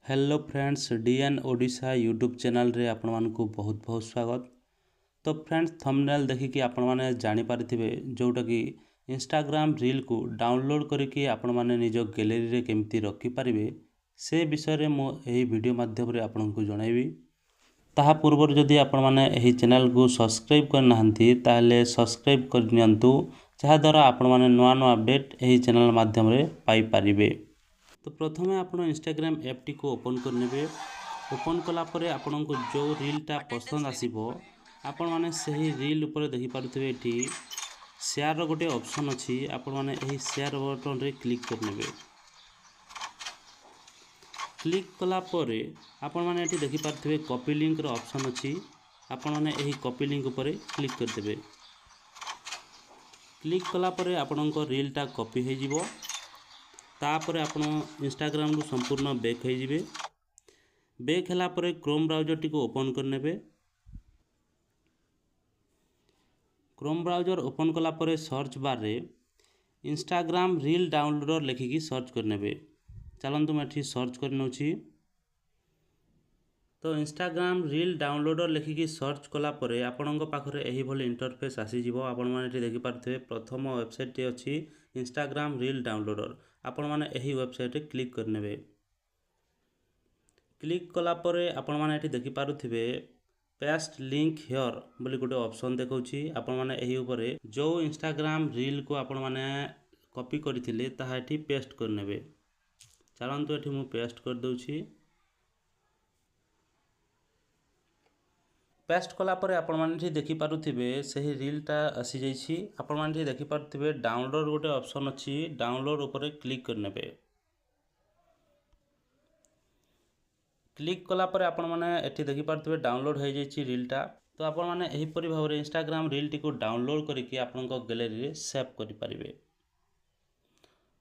Hello friends DN Odisha YouTube channel रे आपण मानकु बहुत बहुत स्वागत। तो फ्रेंड्स थंबनेल देखिकी आपण माने जानि पारिथिबे जोटा कि इंस्टाग्राम रील को डाउनलोड करिकी आपण माने निज गैलरी रे केमती रखि पारिबे से विषय रे मो एही वीडियो माध्यम रे आपनकु जणाइबी। ताहा पूर्व जदि आपण माने एही चैनल को सब्सक्राइब कर नाहंती ताले सब्सक्राइब कर नियंतु जहा द्वारा आपण माने नुआ नुआ अपडेट एही चैनल माध्यम रे पाई पारिबे। तो प्रथमे आपण इंस्टाग्राम ऐप टी को ओपन कर नेबे। ओपन कला परे आपण को जो रीलटा पसंद आसीबो आपण माने सही रील ऊपर देखि पारुथिबे। एठी शेयर रो गोटे ऑप्शन अछि, आपण माने एही शेयर बटन रे क्लिक कर नेबे। क्लिक कला परे आपण माने एठी देखि पारुथिबे कॉपी लिंक रो ऑप्शन अछि, आपण माने एही कॉपी लिंक ऊपर क्लिक कर देबे। क्लिक कला परे आपण को रीलटा कॉपी हे जिवो। तापरे आपण इंस्टाग्राम को संपूर्ण बैक हो जिवे। बैक हला परे क्रोम ब्राउजर टी को ओपन कर नेबे। क्रोम ब्राउजर ओपन कला परे सर्च बार रे इंस्टाग्राम रील डाउनलोडर लिखिकी सर्च कर नेबे। चलंतु मैं एठी सर्च कर नउछि। तो इंस्टाग्राम रील डाउनलोडर लिखिकी सर्च कला परे आपणक पाखरे एही भली इंटरफेस आसी जिवो। आपण माने एठी देखि पारथबे प्रथम वेबसाइट टी अछि इंस्टाग्राम रील डाउनलोडर। आपण माने एही वेबसाइट रे क्लिक कर नेबे। क्लिक कला परे आपण माने एठी देखि पारुथिबे पेस्ट लिंक हियर बोली गोटे ऑप्शन देखौछि। आपण माने एही ऊपरे जो इंस्टाग्राम रील को आपण माने कॉपी करथिले ताहा एठी पेस्ट कर नेबे। चलंतु एठी मु पेस्ट कर दउछि। पेस्ट कला परे आपण माने एठी देखि पारुथिबे सही रीलटा आसी जाइछि। आपण माने एठी देखि पारुथिबे डाउनलोड गोटे ऑप्शन अछि, डाउनलोड ऊपर क्लिक कर नेबे। क्लिक कला परे आपण माने एठी देखि पारुथिबे डाउनलोड हो जाइछि रीलटा। तो आपण माने एही परि भाबरे इंस्टाग्राम रील टी को डाउनलोड करिकि आपनक गैलरी रे सेव करि पारिबे।